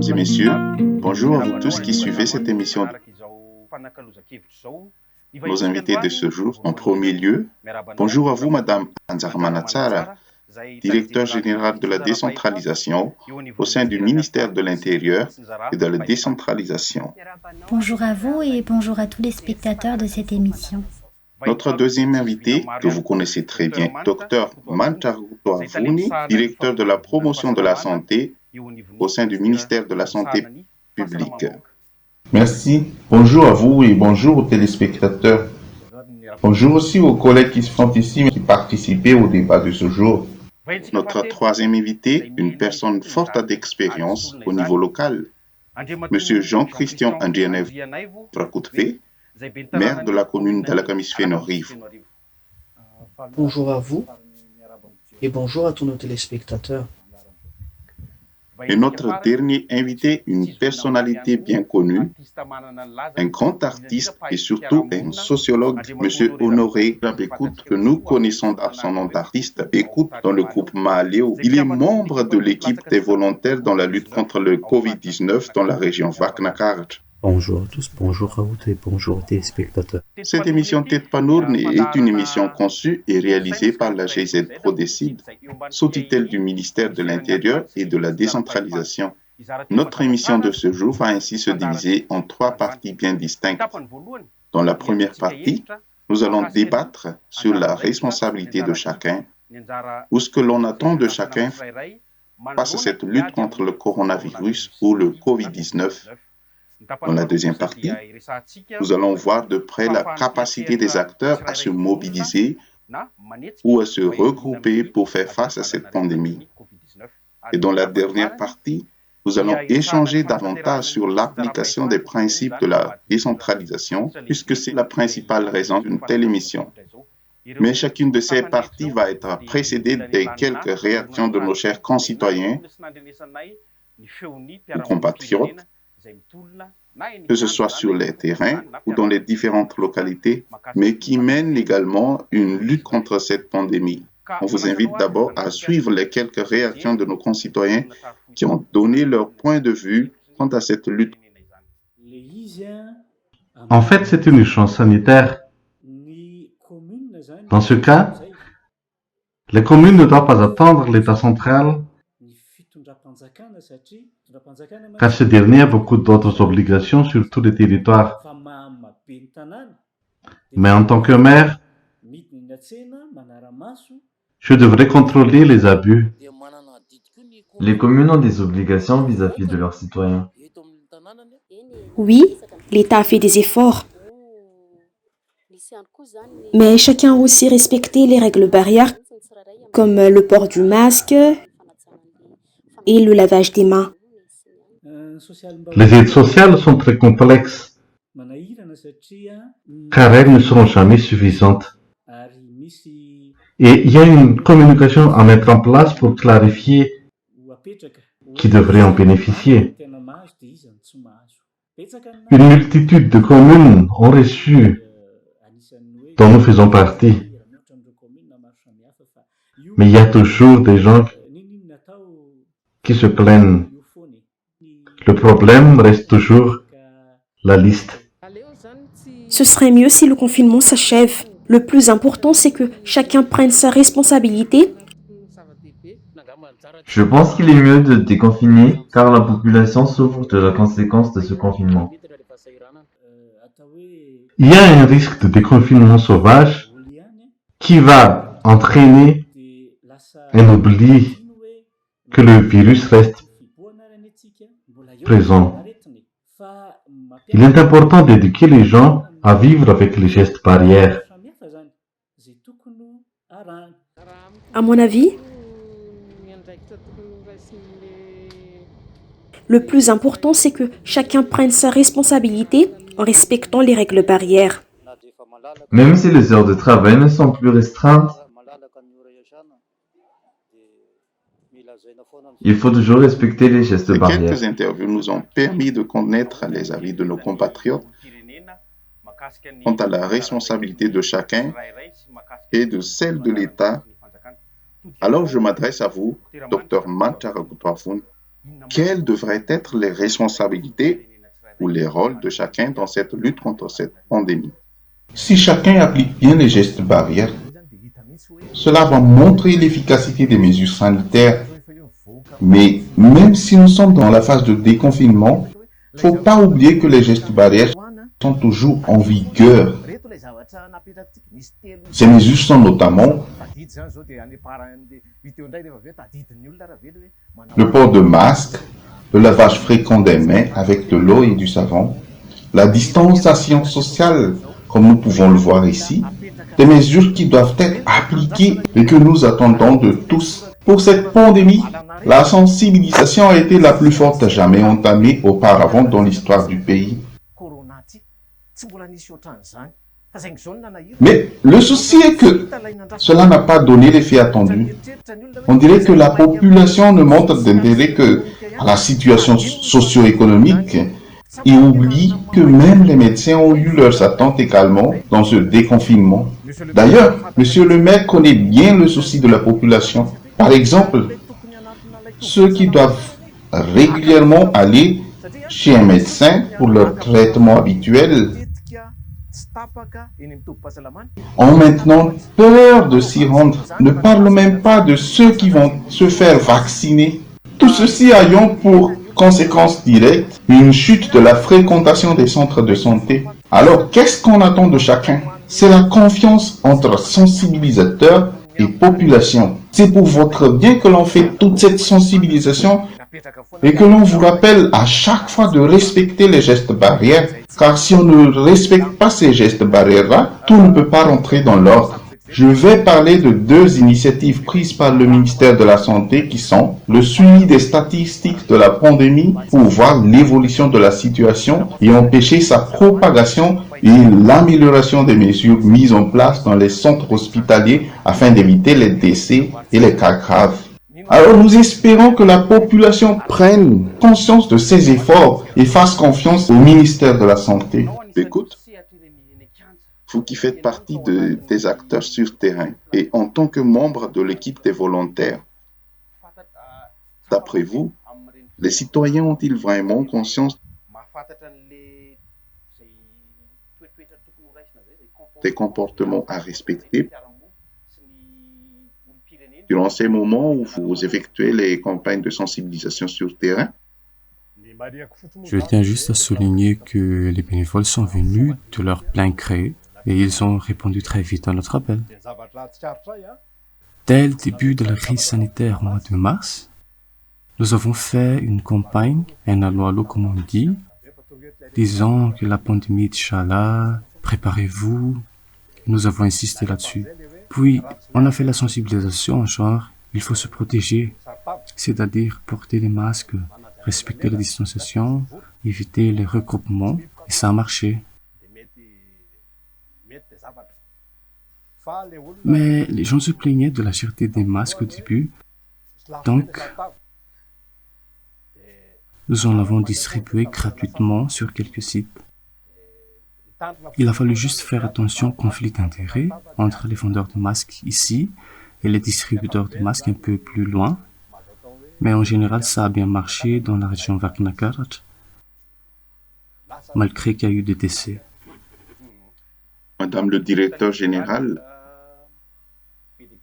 Mesdames et messieurs, bonjour à vous tous qui suivez cette émission. Nos invités de ce jour, en premier lieu, bonjour à vous, Madame Anzarmana Tsara, directeur général de la décentralisation au sein du ministère de l'Intérieur et de la décentralisation. Bonjour à vous et bonjour à tous les spectateurs de cette émission. Notre deuxième invité, que vous connaissez très bien, Dr Mantaruto Avuni, directeur de la promotion de la santé au sein du ministère de la Santé publique. Merci. Bonjour à vous et bonjour aux téléspectateurs. Bonjour aussi aux collègues qui sont ici et qui participaient au débat de ce jour. Notre troisième invité, une personne forte d'expérience au niveau local, Monsieur Jean-Christian Andrianev Prakutpe, maire de la commune d'Alakamisfenorive. Bonjour à vous et bonjour à tous nos téléspectateurs. Et notre dernier invité, une personnalité bien connue, un grand artiste et surtout un sociologue, M. Honoré Bécoute, que nous connaissons à son nom d'artiste, Bécoute, dans le groupe Maaléo. Il est membre de l'équipe des volontaires dans la lutte contre le Covid-19 dans la région Vaknakart. Bonjour à tous, bonjour à vous et bonjour aux téléspectateurs. Cette émission Tête Panourne est une émission conçue et réalisée par la GZ Prodécide, sous tutelle du ministère de l'Intérieur et de la décentralisation. Notre émission de ce jour va ainsi se diviser en trois parties bien distinctes. Dans la première partie, nous allons débattre sur la responsabilité de chacun ou ce que l'on attend de chacun face à cette lutte contre le coronavirus ou le Covid-19. Dans la deuxième partie, nous allons voir de près la capacité des acteurs à se mobiliser ou à se regrouper pour faire face à cette pandémie. Et dans la dernière partie, nous allons échanger davantage sur l'application des principes de la décentralisation, puisque c'est la principale raison d'une telle émission. Mais chacune de ces parties va être précédée de quelques réactions de nos chers concitoyens ou compatriotes, que ce soit sur les terrains ou dans les différentes localités, mais qui mènent également une lutte contre cette pandémie. On vous invite d'abord à suivre les quelques réactions de nos concitoyens qui ont donné leur point de vue quant à cette lutte. En fait, c'est une urgence sanitaire. Dans ce cas, les communes ne doivent pas attendre l'État central, car ce dernier a beaucoup d'autres obligations sur tous les territoires. Mais en tant que maire, je devrais contrôler les abus. Les communes ont des obligations vis-à-vis de leurs citoyens. Oui, l'État a fait des efforts. Mais chacun a aussi respecté les règles barrières, comme le port du masque et le lavage des mains. Les aides sociales sont très complexes, car elles ne seront jamais suffisantes. Et il y a une communication à mettre en place pour clarifier qui devrait en bénéficier. Une multitude de communes ont reçu, dont nous faisons partie. Mais il y a toujours des gens qui se plaignent. Le problème reste toujours la liste. Ce serait mieux si le confinement s'achève. Le plus important, c'est que chacun prenne sa responsabilité. Je pense qu'il est mieux de déconfiner car la population souffre de la conséquence de ce confinement. Il y a un risque de déconfinement sauvage qui va entraîner un oubli que le virus reste présent. Il est important d'éduquer les gens à vivre avec les gestes barrières. À mon avis, le plus important, c'est que chacun prenne sa responsabilité en respectant les règles barrières. Même si les heures de travail ne sont plus restreintes, il faut toujours respecter les gestes barrières. Quelques interviews nous ont permis de connaître les avis de nos compatriotes quant à la responsabilité de chacun et de celle de l'État. Alors je m'adresse à vous, Dr Mantaruto Avuni. Quelles devraient être les responsabilités ou les rôles de chacun dans cette lutte contre cette pandémie? Si chacun applique bien les gestes barrières, cela va montrer l'efficacité des mesures sanitaires. Mais même si nous sommes dans la phase de déconfinement, il ne faut pas oublier que les gestes barrières sont toujours en vigueur. Ces mesures sont notamment le port de masques, le lavage fréquent des mains avec de l'eau et du savon, la distanciation sociale, comme nous pouvons le voir ici, des mesures qui doivent être appliquées et que nous attendons de tous. Pour cette pandémie, la sensibilisation a été la plus forte jamais entamée auparavant dans l'histoire du pays. Mais le souci est que cela n'a pas donné l'effet attendu. On dirait que la population ne montre d'intérêt que à la situation socio-économique et oublie que même les médecins ont eu leurs attentes également dans ce déconfinement. D'ailleurs, Monsieur le maire connaît bien le souci de la population. Par exemple, ceux qui doivent régulièrement aller chez un médecin pour leur traitement habituel ont maintenant peur de s'y rendre. Ne parle même pas de ceux qui vont se faire vacciner. Tout ceci ayant pour conséquence directe une chute de la fréquentation des centres de santé. Alors, qu'est-ce qu'on attend de chacun? C'est la confiance entre sensibilisateurs et population. C'est pour votre bien que l'on fait toute cette sensibilisation et que l'on vous rappelle à chaque fois de respecter les gestes barrières, car si on ne respecte pas ces gestes barrières-là, tout ne peut pas rentrer dans l'ordre. Je vais parler de deux initiatives prises par le ministère de la Santé qui sont le suivi des statistiques de la pandémie pour voir l'évolution de la situation et empêcher sa propagation et l'amélioration des mesures mises en place dans les centres hospitaliers afin d'éviter les décès et les cas graves. Alors nous espérons que la population prenne conscience de ces efforts et fasse confiance au ministère de la Santé. Écoute, vous qui faites partie des acteurs sur terrain et en tant que membre de l'équipe des volontaires, d'après vous, les citoyens ont-ils vraiment conscience des comportements à respecter durant ces moments où vous effectuez les campagnes de sensibilisation sur terrain? Je tiens juste à souligner que les bénévoles sont venus de leur plein gré et ils ont répondu très vite à notre appel. Dès le début de la crise sanitaire au mois de mars, nous avons fait une campagne, un allo comme on dit, disant que la pandémie est Inch'Allah, préparez-vous. Nous avons insisté là-dessus. Puis, on a fait la sensibilisation, genre, il faut se protéger, c'est-à-dire porter les masques, respecter la distanciation, éviter les regroupements, et ça a marché. Mais les gens se plaignaient de la cherté des masques au début, donc nous en avons distribué gratuitement sur quelques sites. Il a fallu juste faire attention au conflit d'intérêts entre les vendeurs de masques ici et les distributeurs de masques un peu plus loin. Mais en général, ça a bien marché dans la région Vaknakarat, malgré qu'il y a eu des décès. Madame le directeur général,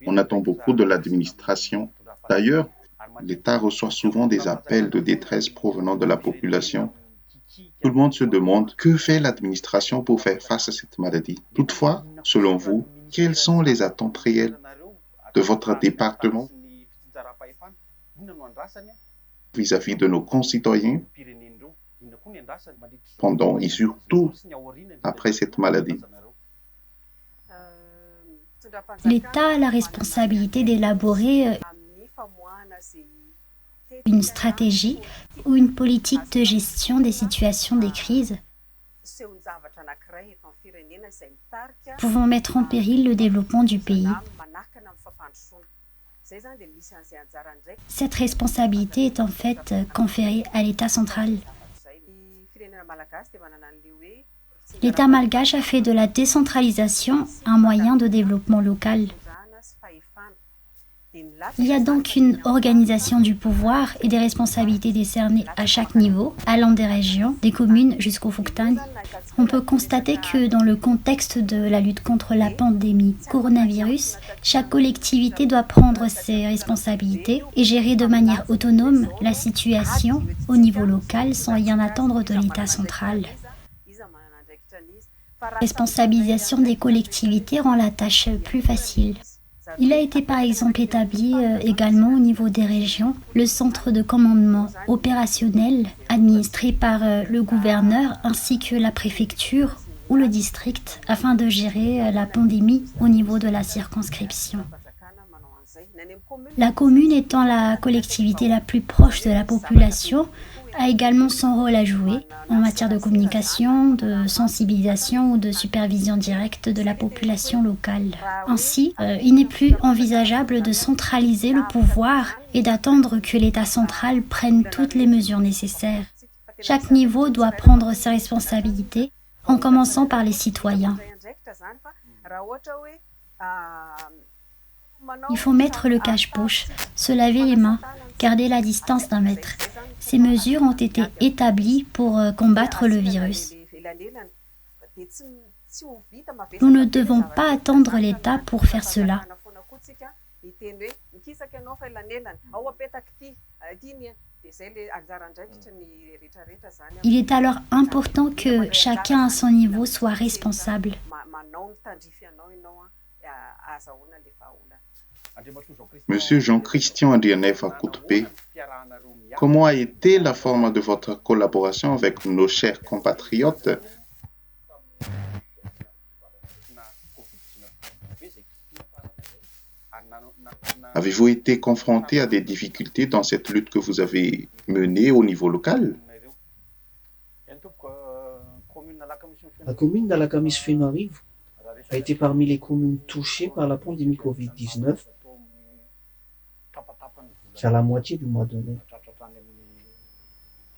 on attend beaucoup de l'administration. D'ailleurs, l'État reçoit souvent des appels de détresse provenant de la population. Tout le monde se demande que fait l'administration pour faire face à cette maladie. Toutefois, selon vous, quelles sont les attentes réelles de votre département vis-à-vis de nos concitoyens pendant et surtout après cette maladie? L'État a la responsabilité d'élaborer une stratégie ou une politique de gestion des situations des crises pouvant mettre en péril le développement du pays. Cette responsabilité est en fait conférée à l'État central. L'État malgache a fait de la décentralisation un moyen de développement local. Il y a donc une organisation du pouvoir et des responsabilités décernées à chaque niveau, allant des régions, des communes jusqu'au Fuktan. On peut constater que dans le contexte de la lutte contre la pandémie coronavirus, chaque collectivité doit prendre ses responsabilités et gérer de manière autonome la situation au niveau local sans rien attendre de l'État central. La responsabilisation des collectivités rend la tâche plus facile. Il a été par exemple établi également au niveau des régions le centre de commandement opérationnel administré par le gouverneur ainsi que la préfecture ou le district afin de gérer la pandémie au niveau de la circonscription. La commune étant la collectivité la plus proche de la population a également son rôle à jouer en matière de communication, de sensibilisation ou de supervision directe de la population locale. Ainsi, il n'est plus envisageable de centraliser le pouvoir et d'attendre que l'État central prenne toutes les mesures nécessaires. Chaque niveau doit prendre ses responsabilités, en commençant par les citoyens. Il faut mettre le cache-poche, se laver les mains, garder la distance d'1 mètre. Ces mesures ont été établies pour combattre le virus. Nous ne devons pas attendre l'État pour faire cela. Il est alors important que chacun à son niveau soit responsable. Monsieur Jean-Christian Adrianef Akutpe, comment a été la forme de votre collaboration avec nos chers compatriotes? Avez-vous été confronté à des difficultés dans cette lutte que vous avez menée au niveau local? La commune d'Alakamis Fenarive a été parmi les communes touchées par la pandémie Covid-19 à la moitié du mois de mai.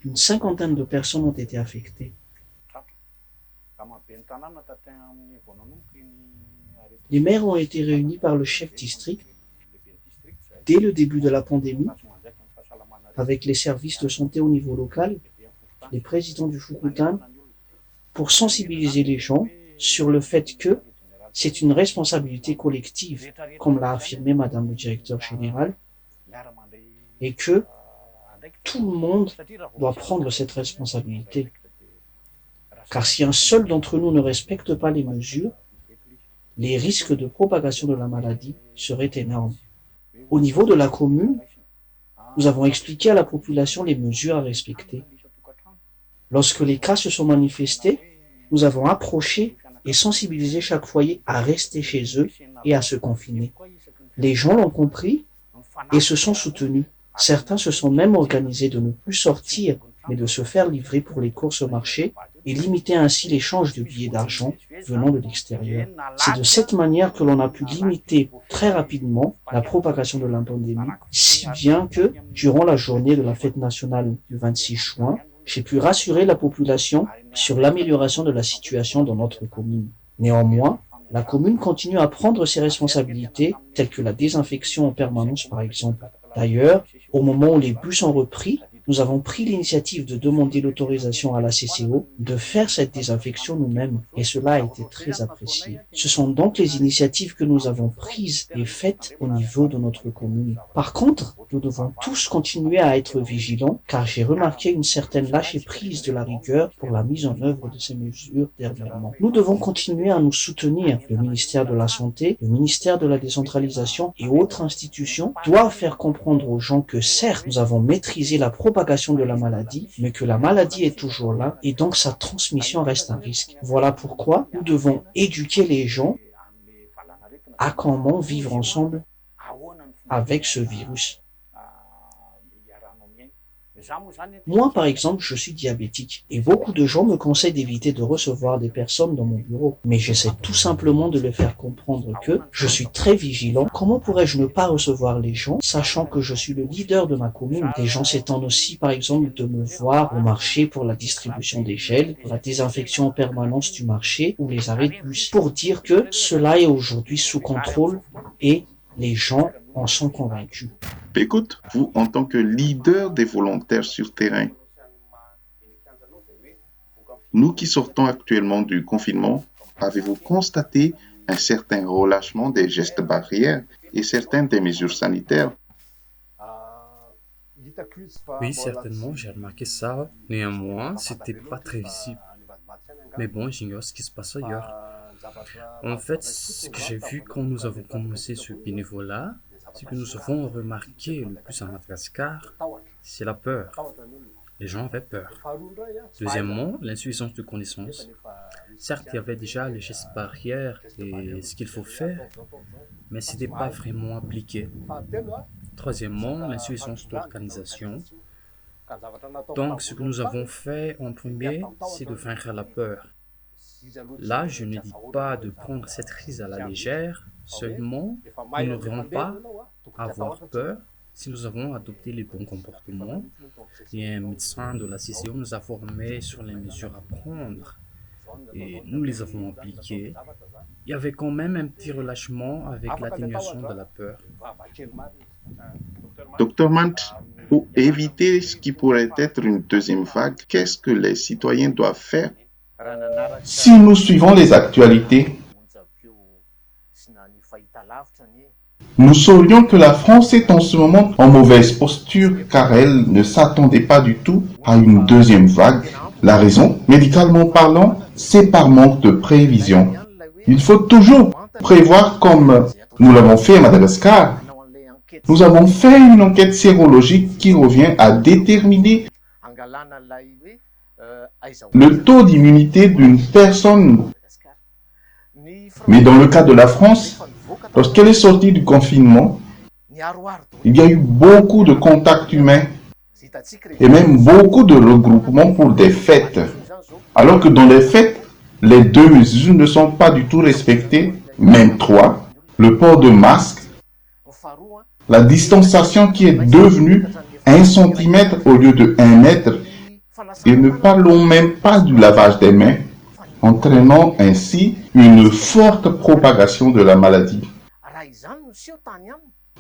Une 50aine de personnes ont été affectées. Les maires ont été réunis par le chef district dès le début de la pandémie, avec les services de santé au niveau local, les présidents du Fukuttan, pour sensibiliser les gens sur le fait que c'est une responsabilité collective, comme l'a affirmé Madame le directeur général, et que tout le monde doit prendre cette responsabilité. Car si un seul d'entre nous ne respecte pas les mesures, les risques de propagation de la maladie seraient énormes. Au niveau de la commune, nous avons expliqué à la population les mesures à respecter. Lorsque les cas se sont manifestés, nous avons approché et sensibilisé chaque foyer à rester chez eux et à se confiner. Les gens l'ont compris et se sont soutenus. Certains se sont même organisés de ne plus sortir, mais de se faire livrer pour les courses au marché et limiter ainsi l'échange de billets d'argent venant de l'extérieur. C'est de cette manière que l'on a pu limiter très rapidement la propagation de la pandémie, si bien que, durant la journée de la fête nationale du 26 juin, j'ai pu rassurer la population sur l'amélioration de la situation dans notre commune. Néanmoins, la commune continue à prendre ses responsabilités, telles que la désinfection en permanence par exemple. D'ailleurs, au moment où les bus ont repris, nous avons pris l'initiative de demander l'autorisation à la CCO de faire cette désinfection nous-mêmes, et cela a été très apprécié. Ce sont donc les initiatives que nous avons prises et faites au niveau de notre commune. Par contre, nous devons tous continuer à être vigilants, car j'ai remarqué une certaine lâcher-prise de la rigueur pour la mise en œuvre de ces mesures dernièrement. Nous devons continuer à nous soutenir. Le ministère de la Santé, le ministère de la Décentralisation et autres institutions doivent faire comprendre aux gens que certes, nous avons maîtrisé la propagation de la maladie, mais que la maladie est toujours là et donc sa transmission reste un risque. Voilà pourquoi nous devons éduquer les gens à comment vivre ensemble avec ce virus. Moi, par exemple, je suis diabétique et beaucoup de gens me conseillent d'éviter de recevoir des personnes dans mon bureau. Mais j'essaie tout simplement de leur faire comprendre que je suis très vigilant. Comment pourrais-je ne pas recevoir les gens, sachant que je suis le leader de ma commune? Les gens s'étendent aussi, par exemple, de me voir au marché pour la distribution des gels, pour la désinfection en permanence du marché ou les arrêts de bus, pour dire que cela est aujourd'hui sous contrôle et les gens en sont convaincus. Écoute, vous, en tant que leader des volontaires sur terrain, nous qui sortons actuellement du confinement, avez-vous constaté un certain relâchement des gestes barrières et certaines des mesures sanitaires? Oui, certainement, j'ai remarqué ça. Néanmoins, c'était pas très visible. Mais bon, j'ignore ce qui se passe ailleurs. En fait, ce que j'ai vu quand nous avons commencé ce bénévolat, ce que nous avons remarqué le plus à Madagascar, c'est la peur. Les gens avaient peur. Deuxièmement, l'insuffisance de connaissances. Certes, il y avait déjà les gestes barrières et ce qu'il faut faire, mais ce n'était pas vraiment appliqué. Troisièmement, l'insuffisance d'organisation. Donc, ce que nous avons fait en premier, c'est de vaincre la peur. Là, je ne dis pas de prendre cette crise à la légère, seulement, nous n'aurons pas à avoir peur si nous avons adopté les bons comportements. Et un médecin de la CCO nous a formés sur les mesures à prendre et nous les avons appliquées. Il y avait quand même un petit relâchement avec l'atténuation de la peur. Docteur Mant, pour éviter ce qui pourrait être une deuxième vague, qu'est-ce que les citoyens doivent faire? Si nous suivons les actualités, nous saurions que la France est en ce moment en mauvaise posture car elle ne s'attendait pas du tout à une deuxième vague. La raison, médicalement parlant, c'est par manque de prévision. Il faut toujours prévoir comme nous l'avons fait à Madagascar. Nous avons fait une enquête sérologique qui revient à déterminer le taux d'immunité d'une personne. Mais dans le cas de la France, lorsqu'elle est sortie du confinement, il y a eu beaucoup de contacts humains et même beaucoup de regroupements pour des fêtes. Alors que dans les fêtes, les deux mesures ne sont pas du tout respectées, même trois, le port de masque, la distanciation qui est devenue 1 centimètre au lieu de 1 mètre, et ne parlons même pas du lavage des mains, entraînant ainsi une forte propagation de la maladie.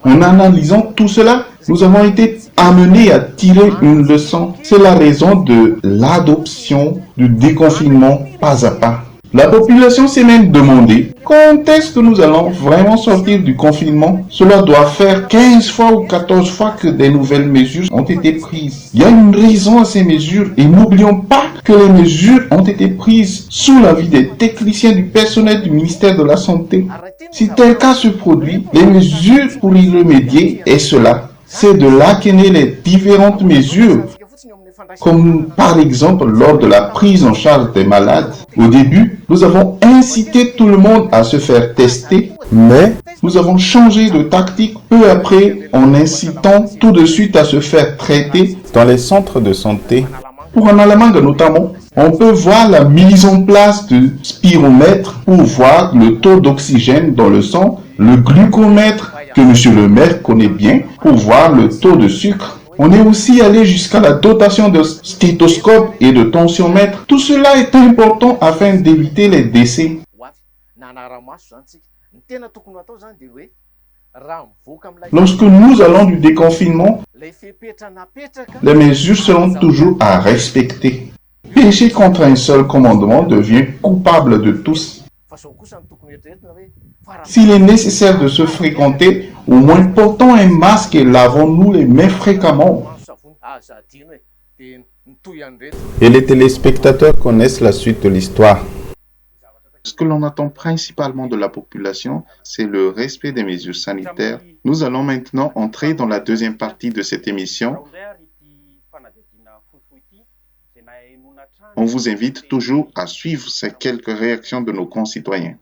En analysant tout cela, nous avons été amenés à tirer une leçon. C'est la raison de l'adoption du déconfinement pas à pas. La population s'est même demandé quand est-ce que nous allons vraiment sortir du confinement. Cela doit faire 15 fois ou 14 fois que des nouvelles mesures ont été prises. Il y a une raison à ces mesures et n'oublions pas que les mesures ont été prises sous l'avis des techniciens du personnel du ministère de la Santé. Si tel cas se produit, les mesures pour y remédier est cela. C'est de là qu'est née les différentes mesures, comme par exemple lors de la prise en charge des malades. Au début, nous avons incité tout le monde à se faire tester, mais nous avons changé de tactique peu après en incitant tout de suite à se faire traiter dans les centres de santé. Pour en Allemagne notamment, on peut voir la mise en place de spiromètres pour voir le taux d'oxygène dans le sang, le glucomètre que M. le maire connaît bien pour voir le taux de sucre. On est aussi allé jusqu'à la dotation de stéthoscope et de tensiomètre. Tout cela est important afin d'éviter les décès. Lorsque nous allons du déconfinement, les mesures seront toujours à respecter. Pécher contre un seul commandement devient coupable de tous. S'il est nécessaire de se fréquenter, au moins portons un masque et lavons-nous les mains fréquemment. Et les téléspectateurs connaissent la suite de l'histoire. Ce que l'on attend principalement de la population, c'est le respect des mesures sanitaires. Nous allons maintenant entrer dans la deuxième partie de cette émission. On vous invite toujours à suivre ces quelques réactions de nos concitoyens.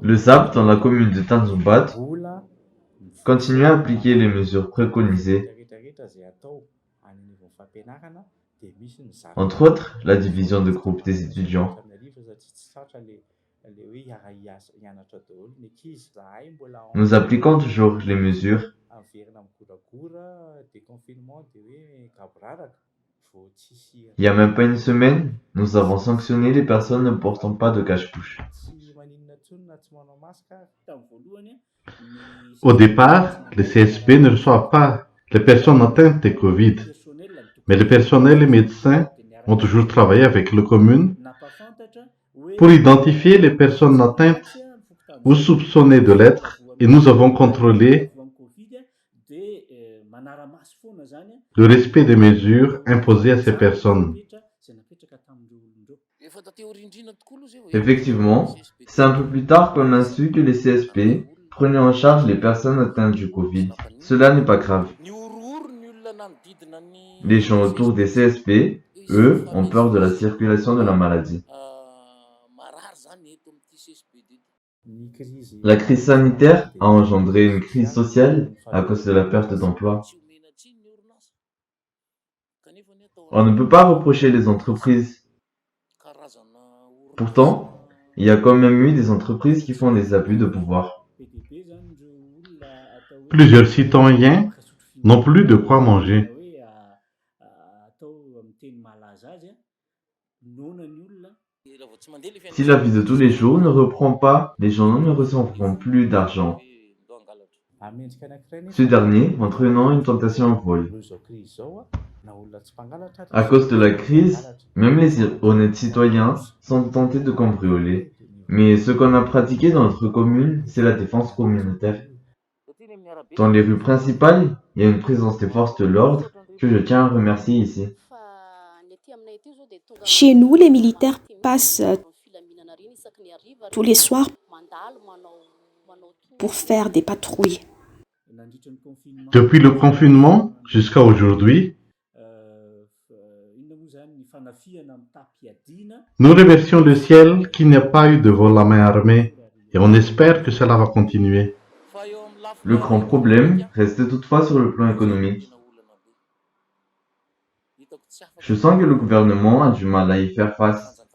Le ZAP dans la commune de Tanzumbat continue à appliquer les mesures préconisées. Entre autres, la division de groupe des étudiants. Nous appliquons toujours les mesures. Il n'y a même pas une semaine, nous avons sanctionné les personnes ne portant pas de cache-bouche. Au départ, les CSP ne reçoivent pas les personnes atteintes de Covid, mais le personnel et médecins ont toujours travaillé avec la commune pour identifier les personnes atteintes ou soupçonnées de l'être et nous avons contrôlé le respect des mesures imposées à ces personnes. Effectivement, c'est un peu plus tard qu'on a su que les CSP prenaient en charge les personnes atteintes du Covid. Cela n'est pas grave. Les gens autour des CSP, eux, ont peur de la circulation de la maladie. La crise sanitaire a engendré une crise sociale à cause de la perte d'emploi. On ne peut pas reprocher les entreprises. Pourtant, il y a quand même eu des entreprises qui font des abus de pouvoir. Plusieurs citoyens n'ont plus de quoi manger. Si la vie de tous les jours ne reprend pas, les gens ne recevront plus d'argent. Ce dernier entraînant une tentation en vol. À cause de la crise, même les honnêtes citoyens sont tentés de cambrioler. Mais ce qu'on a pratiqué dans notre commune, c'est la défense communautaire. Dans les rues principales, il y a une présence des forces de l'ordre que je tiens à remercier ici. Chez nous, les militaires passent tous les soirs pour faire des patrouilles. Depuis le confinement jusqu'à aujourd'hui, nous remercions le ciel qu'il n'y a pas eu de vol à main armée et on espère que cela va continuer. Le grand problème reste toutefois sur le plan économique. Je sens que le gouvernement a du mal à y faire face.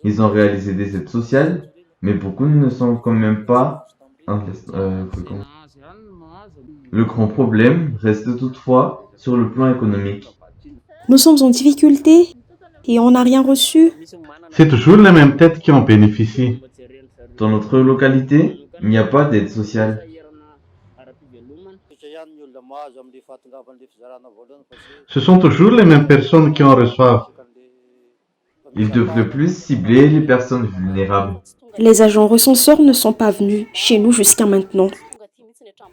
Ils ont réalisé des aides sociales, mais beaucoup ne sont quand même pas... Le grand problème reste toutefois sur le plan économique. Nous sommes en difficulté et on n'a rien reçu. C'est toujours les mêmes têtes qui en bénéficient. Dans notre localité, il n'y a pas d'aide sociale. Ce sont toujours les mêmes personnes qui en reçoivent. Ils devraient plus cibler les personnes vulnérables. Les agents recenseurs ne sont pas venus chez nous jusqu'à maintenant.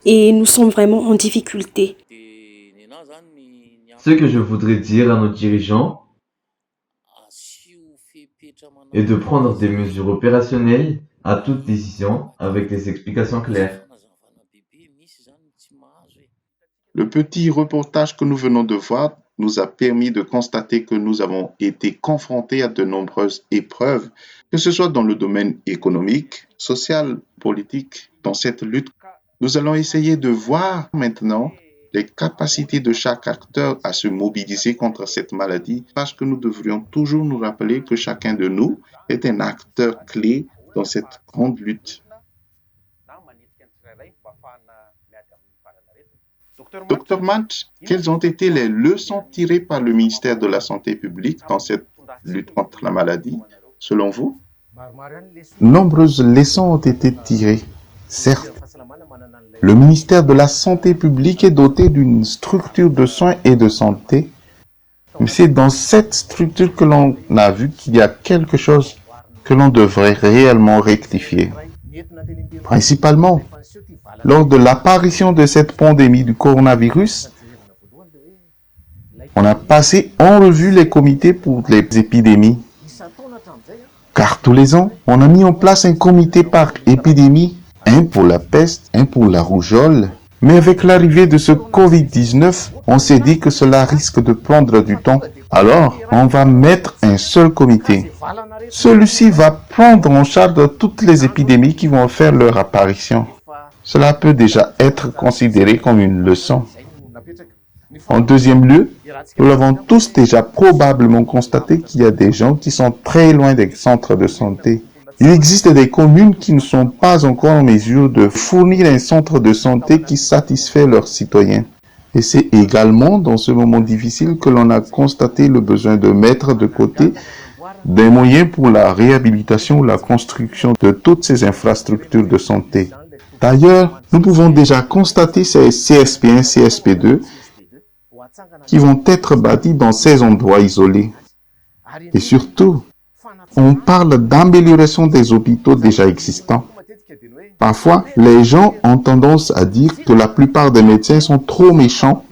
Et nous sommes vraiment en difficulté. Ce que je voudrais dire à nos dirigeants est de prendre des mesures opérationnelles à toute décision avec des explications claires. Le petit reportage que nous venons de voir nous a permis de constater que nous avons été confrontés à de nombreuses épreuves, que ce soit dans le domaine économique, social, politique. Dans cette lutte, nous allons essayer de voir maintenant les capacités de chaque acteur à se mobiliser contre cette maladie, parce que nous devrions toujours nous rappeler que chacun de nous est un acteur clé dans cette grande lutte. Docteur Match, quelles ont été les leçons tirées par le ministère de la Santé publique dans cette lutte contre la maladie, selon vous? Nombreuses leçons ont été tirées. Certes, le ministère de la Santé publique est doté d'une structure de soins et de santé, mais c'est dans cette structure que l'on a vu qu'il y a quelque chose que l'on devrait réellement rectifier. Principalement, lors de l'apparition de cette pandémie du coronavirus, on a passé en revue les comités pour les épidémies. Car tous les ans, on a mis en place un comité par épidémie, un pour la peste, un pour la rougeole. Mais avec l'arrivée de ce Covid-19, on s'est dit que cela risque de prendre du temps. Alors, on va mettre un seul comité. Celui-ci va prendre en charge toutes les épidémies qui vont faire leur apparition. Cela peut déjà être considéré comme une leçon. En deuxième lieu, nous l'avons tous déjà probablement constaté qu'il y a des gens qui sont très loin des centres de santé. Il existe des communes qui ne sont pas encore en mesure de fournir un centre de santé qui satisfait leurs citoyens. Et c'est également dans ce moment difficile que l'on a constaté le besoin de mettre de côté des moyens pour la réhabilitation ou la construction de toutes ces infrastructures de santé. D'ailleurs, nous pouvons déjà constater ces CSP1, CSP2 qui vont être bâtis dans ces endroits isolés. Et surtout, on parle d'amélioration des hôpitaux déjà existants. Parfois, les gens ont tendance à dire que la plupart des médecins sont trop méchants.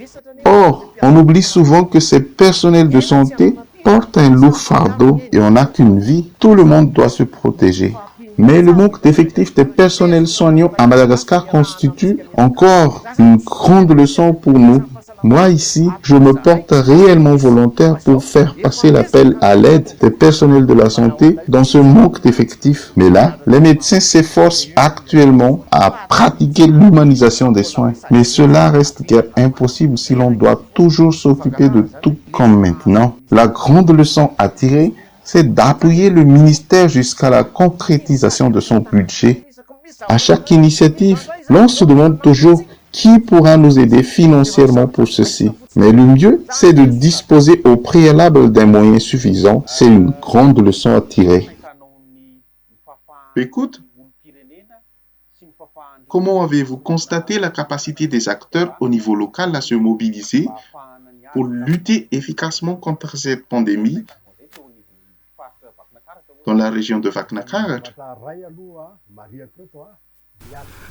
Or, on oublie souvent que ces personnels de santé portent un lourd fardeau et on n'a qu'une vie. Tout le monde doit se protéger. Mais le manque d'effectifs des personnels soignants à Madagascar constitue encore une grande leçon pour nous. Moi ici, je me porte réellement volontaire pour faire passer l'appel à l'aide des personnels de la santé dans ce manque d'effectifs. Mais là, les médecins s'efforcent actuellement à pratiquer l'humanisation des soins. Mais cela reste guère impossible si l'on doit toujours s'occuper de tout comme maintenant. La grande leçon à tirer, c'est d'appuyer le ministère jusqu'à la concrétisation de son budget. À chaque initiative, l'on se demande toujours qui pourra nous aider financièrement pour ceci. Mais le mieux, c'est de disposer au préalable d'un moyen suffisant. C'est une grande leçon à tirer. Écoute, comment avez-vous constaté la capacité des acteurs au niveau local à se mobiliser pour lutter efficacement contre cette pandémie dans la région de Vaknakar?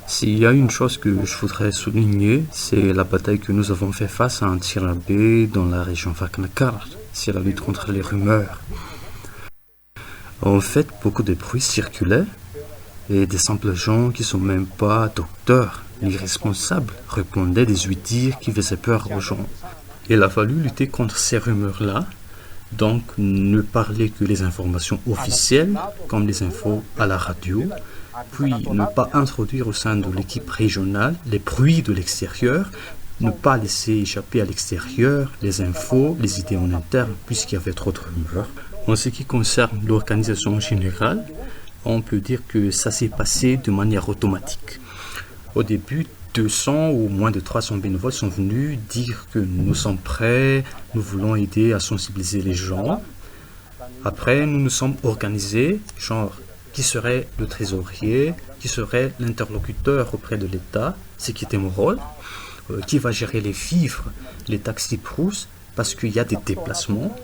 S'il y a une chose que je voudrais souligner, c'est la bataille que nous avons fait face à Antsirabe dans la région Vaknakar. C'est la lutte contre les rumeurs. En fait, beaucoup de bruit circulait et des simples gens qui sont même pas docteurs, irresponsables, répondaient des ouïes-dire qui faisaient peur aux gens. Il a fallu lutter contre ces rumeurs-là, donc ne parler que les informations officielles, comme les infos à la radio, puis ne pas introduire au sein de l'équipe régionale les bruits de l'extérieur, ne pas laisser échapper à l'extérieur les infos, les idées en interne, puisqu'il y avait trop de rumeurs. En ce qui concerne l'organisation générale, on peut dire que ça s'est passé de manière automatique. Au début, 200 ou moins de 300 bénévoles sont venus dire que nous sommes prêts, nous voulons aider à sensibiliser les gens. Après, nous nous sommes organisés, genre qui serait le trésorier, qui serait l'interlocuteur auprès de l'État, ce qui était mon rôle, qui va gérer les vivres, les taxis Proust, parce qu'il y a des déplacements.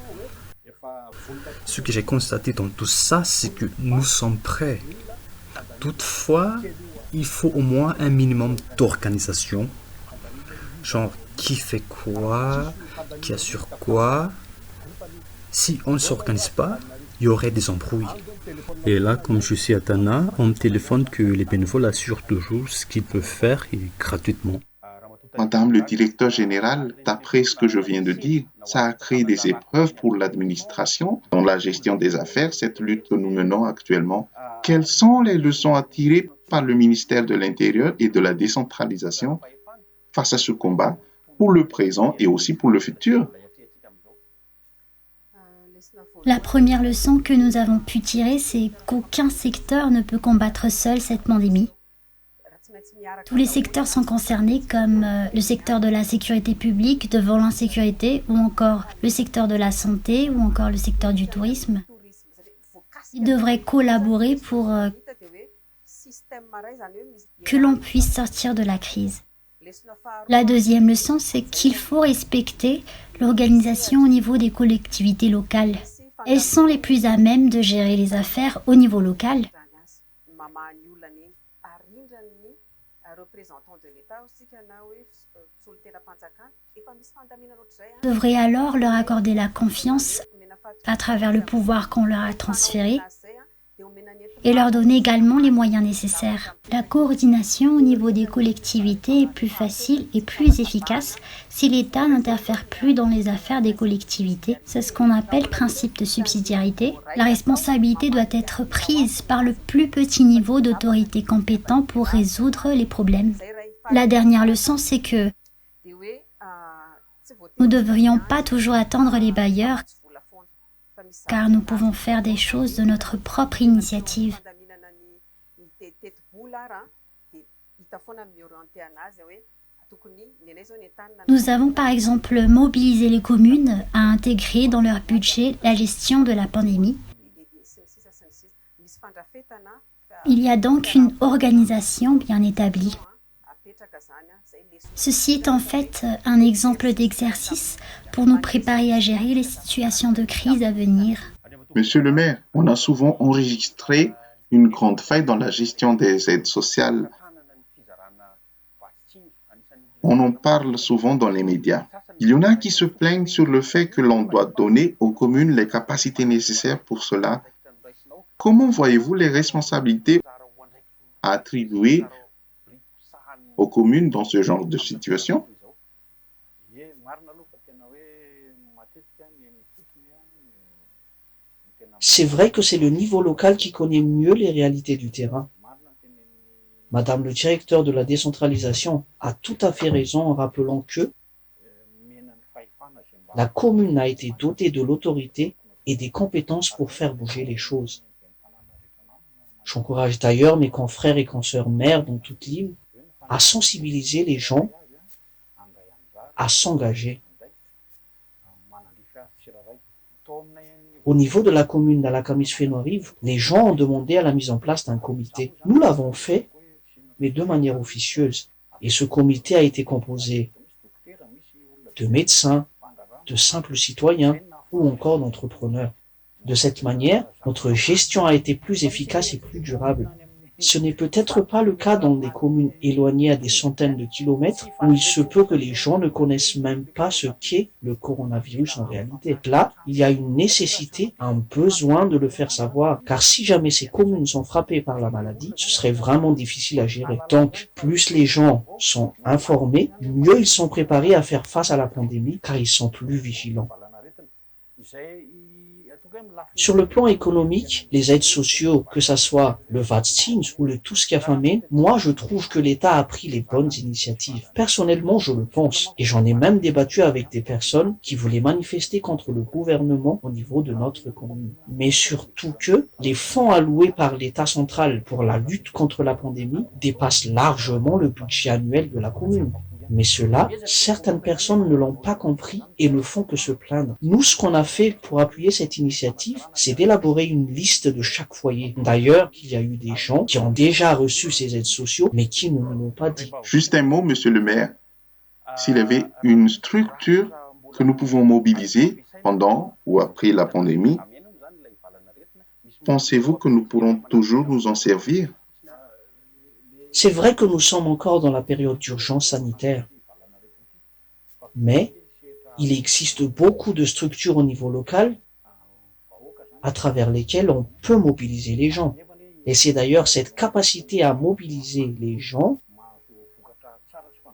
Ce que j'ai constaté dans tout ça, c'est que nous sommes prêts. Toutefois, il faut au moins un minimum d'organisation. Genre, qui fait quoi, qui assure quoi. Si on ne s'organise pas, il y aurait des embrouilles. Et là, comme je suis à Tana, on me téléphone que les bénévoles assurent toujours ce qu'ils peuvent faire et gratuitement. Madame le directeur général, d'après ce que je viens de dire, ça a créé des épreuves pour l'administration dans la gestion des affaires, cette lutte que nous menons actuellement. Quelles sont les leçons à tirer par le ministère de l'Intérieur et de la décentralisation face à ce combat pour le présent et aussi pour le futur? La première leçon que nous avons pu tirer, c'est qu'aucun secteur ne peut combattre seul cette pandémie. Tous les secteurs sont concernés, comme le secteur de la sécurité publique devant l'insécurité, ou encore le secteur de la santé, ou encore le secteur du tourisme. Ils devraient collaborer pour que l'on puisse sortir de la crise. La deuxième leçon, c'est qu'il faut respecter l'organisation au niveau des collectivités locales. Elles sont les plus à même de gérer les affaires au niveau local. On devrait alors leur accorder la confiance à travers le pouvoir qu'on leur a transféré et leur donner également les moyens nécessaires. La coordination au niveau des collectivités est plus facile et plus efficace si l'État n'interfère plus dans les affaires des collectivités. C'est ce qu'on appelle principe de subsidiarité. La responsabilité doit être prise par le plus petit niveau d'autorité compétent pour résoudre les problèmes. La dernière leçon, c'est que nous ne devrions pas toujours attendre les bailleurs, car nous pouvons faire des choses de notre propre initiative. Nous avons par exemple mobilisé les communes à intégrer dans leur budget la gestion de la pandémie. Il y a donc une organisation bien établie. Ceci est en fait un exemple d'exercice pour nous préparer à gérer les situations de crise à venir. Monsieur le maire, on a souvent enregistré une grande faille dans la gestion des aides sociales. On en parle souvent dans les médias. Il y en a qui se plaignent sur le fait que l'on doit donner aux communes les capacités nécessaires pour cela. Comment voyez-vous les responsabilités à attribuer aux communes dans ce genre de situation? C'est vrai que c'est le niveau local qui connaît mieux les réalités du terrain. Madame le directeur de la décentralisation a tout à fait raison en rappelant que la commune a été dotée de l'autorité et des compétences pour faire bouger les choses. J'encourage d'ailleurs mes confrères et consoeurs maires dans toute l'île à sensibiliser les gens à s'engager. Au niveau de la commune d'Alakamis-Fénois-Rive, les gens ont demandé à la mise en place d'un comité. Nous l'avons fait, mais de manière officieuse. Et ce comité a été composé de médecins, de simples citoyens ou encore d'entrepreneurs. De cette manière, notre gestion a été plus efficace et plus durable. Ce n'est peut-être pas le cas dans des communes éloignées à des centaines de kilomètres où il se peut que les gens ne connaissent même pas ce qu'est le coronavirus en réalité. Là, il y a une nécessité, un besoin de le faire savoir, car si jamais ces communes sont frappées par la maladie, ce serait vraiment difficile à gérer. Donc, plus les gens sont informés, mieux ils sont préparés à faire face à la pandémie, car ils sont plus vigilants. Sur le plan économique, les aides sociaux, que ça soit le vaccin ou le tout ce qui a famé, moi je trouve que l'État a pris les bonnes initiatives. Personnellement, je le pense, et j'en ai même débattu avec des personnes qui voulaient manifester contre le gouvernement au niveau de notre commune. Mais surtout que les fonds alloués par l'État central pour la lutte contre la pandémie dépassent largement le budget annuel de la commune. Mais cela, certaines personnes ne l'ont pas compris et ne font que se plaindre. Nous, ce qu'on a fait pour appuyer cette initiative, c'est d'élaborer une liste de chaque foyer. D'ailleurs, il y a eu des gens qui ont déjà reçu ces aides sociaux, mais qui ne nous l'ont pas dit. Juste un mot, monsieur le maire. S'il y avait une structure que nous pouvons mobiliser pendant ou après la pandémie, pensez-vous que nous pourrons toujours nous en servir? C'est vrai que nous sommes encore dans la période d'urgence sanitaire, mais il existe beaucoup de structures au niveau local à travers lesquelles on peut mobiliser les gens. Et c'est d'ailleurs cette capacité à mobiliser les gens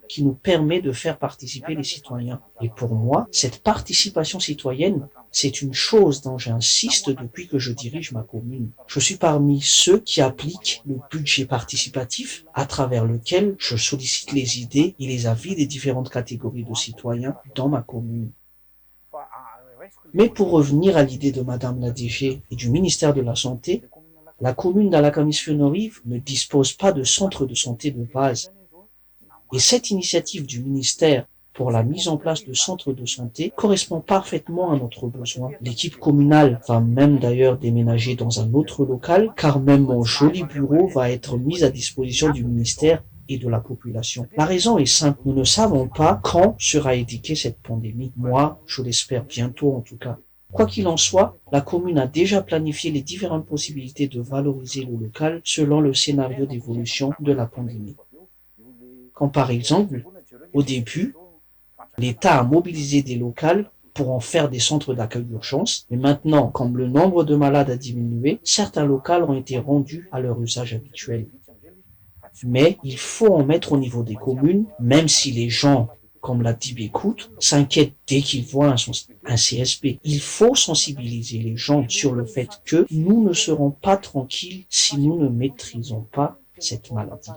qui nous permet de faire participer les citoyens. Et pour moi, cette participation citoyenne, c'est une chose dont j'insiste depuis que je dirige ma commune. Je suis parmi ceux qui appliquent le budget participatif à travers lequel je sollicite les idées et les avis des différentes catégories de citoyens dans ma commune. Mais pour revenir à l'idée de Madame la DG et du ministère de la Santé, la commune d'Alakamis-Fénois-Rive ne dispose pas de centre de santé de base. Et cette initiative du ministère pour la mise en place de centres de santé correspond parfaitement à notre besoin. L'équipe communale va même d'ailleurs déménager dans un autre local, car même mon joli bureau va être mis à disposition du ministère et de la population. La raison est simple, nous ne savons pas quand sera édictée cette pandémie. Moi, je l'espère bientôt en tout cas. Quoi qu'il en soit, la commune a déjà planifié les différentes possibilités de valoriser le local selon le scénario d'évolution de la pandémie. Quand par exemple, au début, l'État a mobilisé des locales pour en faire des centres d'accueil d'urgence, mais maintenant, comme le nombre de malades a diminué, certains locales ont été rendus à leur usage habituel. Mais il faut en mettre au niveau des communes, même si les gens, comme l'a dit Bécoute, s'inquiètent dès qu'ils voient un CSP. Il faut sensibiliser les gens sur le fait que nous ne serons pas tranquilles si nous ne maîtrisons pas cette maladie.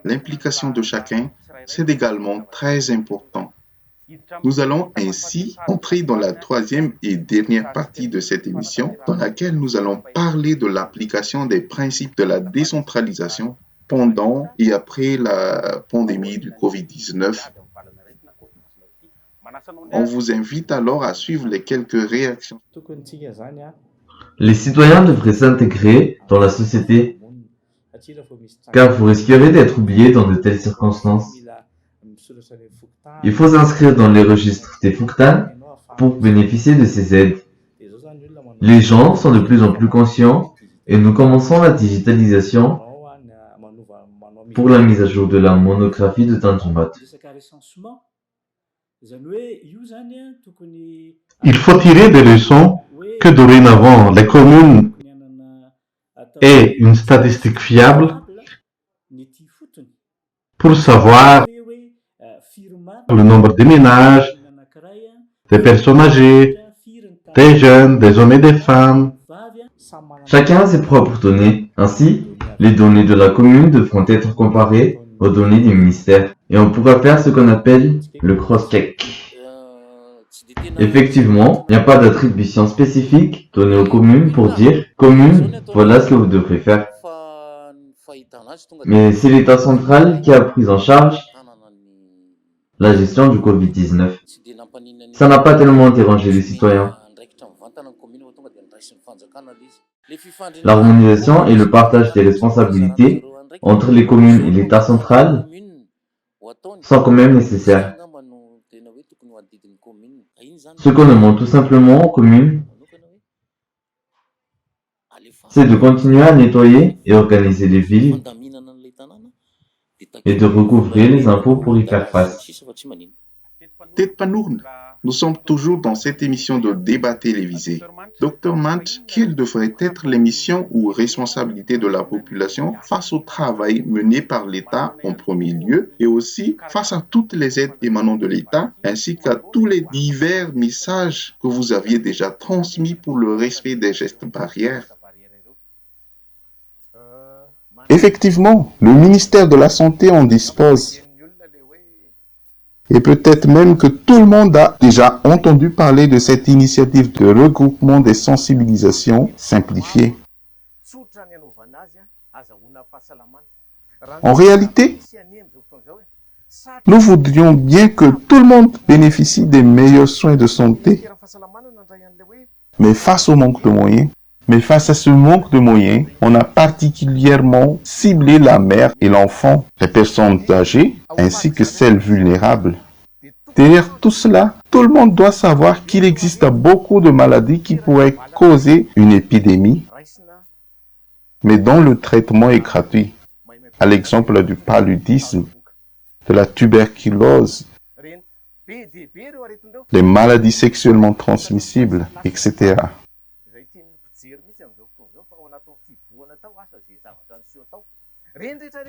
L'implication de chacun, c'est également très important. Nous allons ainsi entrer dans la troisième et dernière partie de cette émission, dans laquelle nous allons parler de l'application des principes de la décentralisation pendant et après la pandémie du COVID-19. On vous invite alors à suivre les quelques réactions. Les citoyens devraient s'intégrer dans la société, car vous risquerez d'être oubliés dans de telles circonstances. Il faut s'inscrire dans les registres des Fuktan pour bénéficier de ces aides. Les gens sont de plus en plus conscients et nous commençons la digitalisation pour la mise à jour de la monographie de Tanjumbat. Il faut tirer des leçons que dorénavant les communes aient une statistique fiable pour savoir le nombre de ménages, des personnes âgées, des jeunes, des hommes et des femmes. Chacun a ses propres données. Ainsi, les données de la commune devront être comparées aux données du ministère. Et on pourra faire ce qu'on appelle le cross-check. Effectivement, il n'y a pas d'attribution spécifique donnée aux communes pour dire « commune, voilà ce que vous devrez faire ». Mais c'est l'État central qui a pris en charge la gestion du Covid-19. Ça n'a pas tellement dérangé les citoyens. L'harmonisation et le partage des responsabilités entre les communes et l'État central sont quand même nécessaires. Ce qu'on demande tout simplement aux communes, c'est de continuer à nettoyer et organiser les villes et de recouvrer les impôts pour y faire face. Tête Panourne, nous sommes toujours dans cette émission de débat télévisé. Dr Mant, quelle devrait être les missions ou responsabilités de la population face au travail mené par l'État en premier lieu et aussi face à toutes les aides émanant de l'État ainsi qu'à tous les divers messages que vous aviez déjà transmis pour le respect des gestes barrières? Effectivement, le ministère de la Santé en dispose. Et peut-être même que tout le monde a déjà entendu parler de cette initiative de regroupement des sensibilisations simplifiées. En réalité, nous voudrions bien que tout le monde bénéficie des meilleurs soins de santé. Mais face à ce manque de moyens, on a particulièrement ciblé la mère et l'enfant, les personnes âgées ainsi que celles vulnérables. Derrière tout cela, tout le monde doit savoir qu'il existe beaucoup de maladies qui pourraient causer une épidémie, mais dont le traitement est gratuit, à l'exemple du paludisme, de la tuberculose, les maladies sexuellement transmissibles, etc.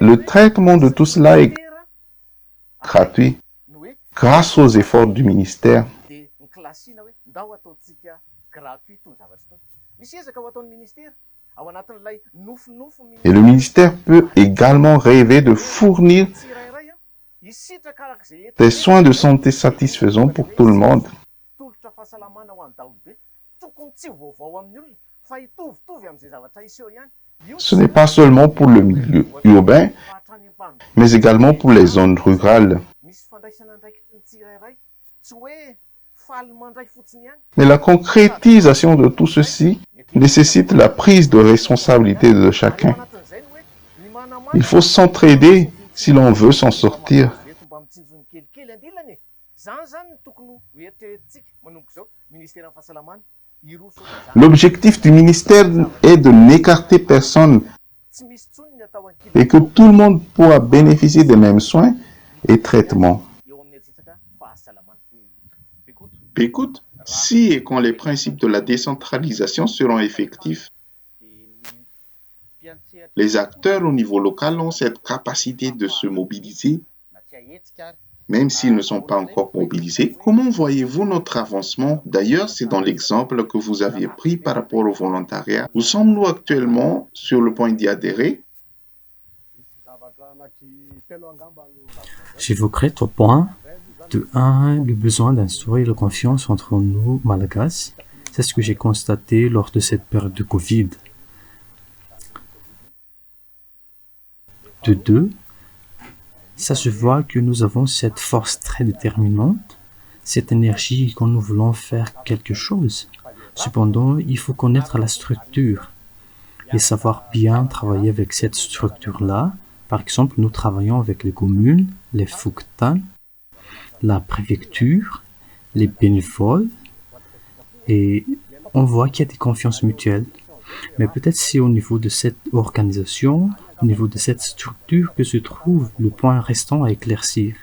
Le traitement de tout cela est gratuit grâce aux efforts du ministère. Et le ministère peut également rêver de fournir des soins de santé satisfaisants pour tout le monde. Ce n'est pas seulement pour le milieu urbain, mais également pour les zones rurales. Mais la concrétisation de tout ceci nécessite la prise de responsabilité de chacun. Il faut s'entraider si l'on veut s'en sortir. L'objectif du ministère est de n'écarter personne et que tout le monde pourra bénéficier des mêmes soins et traitements. Écoute, si et quand les principes de la décentralisation seront effectifs, les acteurs au niveau local ont cette capacité de se mobiliser, même s'ils ne sont pas encore mobilisés. Comment voyez-vous notre avancement? D'ailleurs, c'est dans l'exemple que vous aviez pris par rapport au volontariat. Où sommes-nous actuellement sur le point d'y adhérer? J'évoquerai 3 points. De un, le besoin d'instaurer la confiance entre nous, Malagasy. C'est ce que j'ai constaté lors de cette période de Covid. De deux, ça se voit que nous avons cette force très déterminante, cette énergie quand nous voulons faire quelque chose. Cependant, il faut connaître la structure et savoir bien travailler avec cette structure-là. Par exemple, nous travaillons avec les communes, les Fuktan, la préfecture, les bénévoles, et on voit qu'il y a des confiances mutuelles. Mais peut-être c'est au niveau de cette organisation, au niveau de cette structure que se trouve le point restant à éclaircir.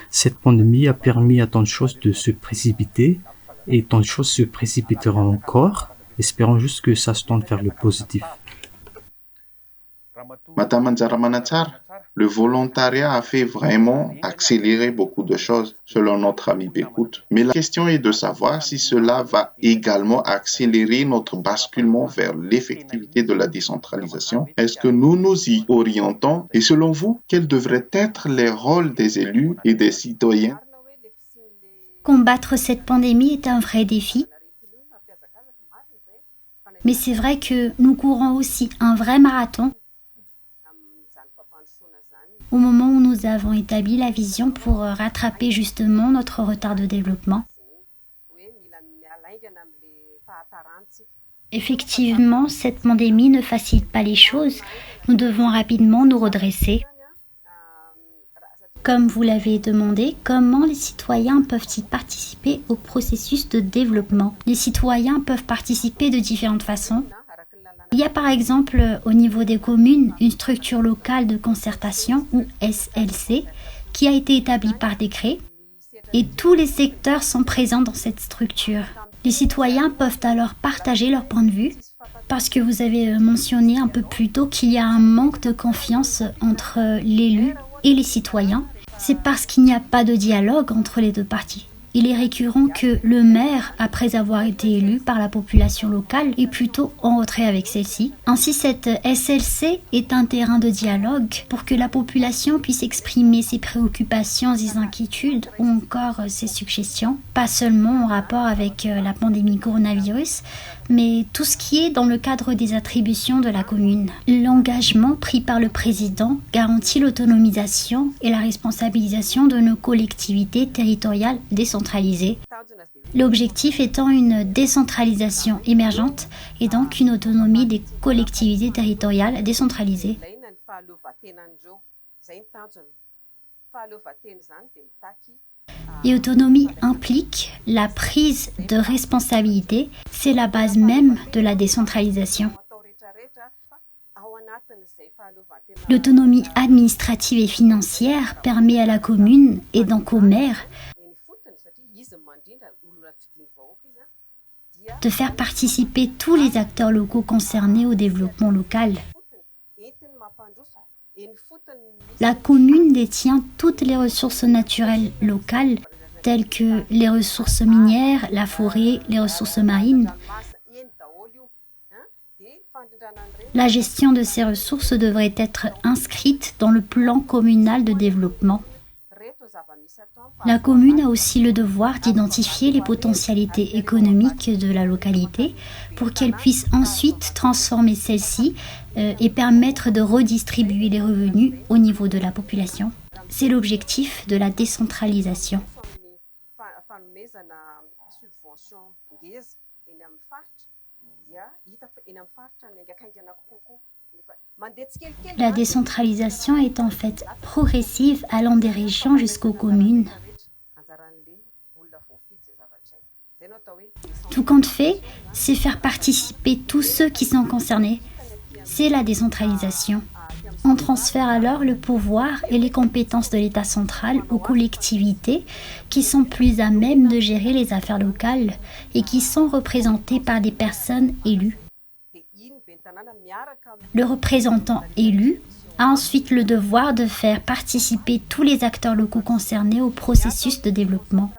Cette pandémie a permis à tant de choses de se précipiter et tant de choses se précipiteront encore. Espérons juste que ça se tourne vers le positif. Madame Anjara Manatsara, le volontariat a fait vraiment accélérer beaucoup de choses, selon notre ami Bekout. Mais la question est de savoir si cela va également accélérer notre basculement vers l'effectivité de la décentralisation. Est-ce que nous nous y orientons? Et selon vous, quels devraient être les rôles des élus et des citoyens? Combattre cette pandémie est un vrai défi. Mais c'est vrai que nous courons aussi un vrai marathon au moment où nous avons établi la vision pour rattraper justement notre retard de développement. Effectivement, cette pandémie ne facilite pas les choses. Nous devons rapidement nous redresser. Comme vous l'avez demandé, comment les citoyens peuvent-ils participer au processus de développement? Les citoyens peuvent participer de différentes façons. Il y a par exemple au niveau des communes une structure locale de concertation ou SLC qui a été établie par décret et tous les secteurs sont présents dans cette structure. Les citoyens peuvent alors partager leur point de vue parce que vous avez mentionné un peu plus tôt qu'il y a un manque de confiance entre l'élu et les citoyens. C'est parce qu'il n'y a pas de dialogue entre les deux parties. Il est récurrent que le maire, après avoir été élu par la population locale, est plutôt en retrait avec celle-ci. Ainsi, cette SLC est un terrain de dialogue pour que la population puisse exprimer ses préoccupations, ses inquiétudes ou encore ses suggestions, pas seulement en rapport avec la pandémie coronavirus, mais tout ce qui est dans le cadre des attributions de la commune. L'engagement pris par le président garantit l'autonomisation et la responsabilisation de nos collectivités territoriales décentralisées. L'objectif étant une décentralisation émergente et donc une autonomie des collectivités territoriales décentralisées. Et autonomie implique la prise de responsabilité, c'est la base même de la décentralisation. L'autonomie administrative et financière permet à la commune et donc au maire de faire participer tous les acteurs locaux concernés au développement local. La commune détient toutes les ressources naturelles locales, telles que les ressources minières, la forêt, les ressources marines. La gestion de ces ressources devrait être inscrite dans le plan communal de développement. La commune a aussi le devoir d'identifier les potentialités économiques de la localité pour qu'elle puisse ensuite transformer celles-ci et permettre de redistribuer les revenus au niveau de la population. C'est l'objectif de la décentralisation. La décentralisation est en fait progressive allant des régions jusqu'aux communes. Tout compte fait, c'est faire participer tous ceux qui sont concernés. C'est la décentralisation. On transfère alors le pouvoir et les compétences de l'État central aux collectivités qui sont plus à même de gérer les affaires locales et qui sont représentées par des personnes élues. Le représentant élu a ensuite le devoir de faire participer tous les acteurs locaux concernés au processus de développement.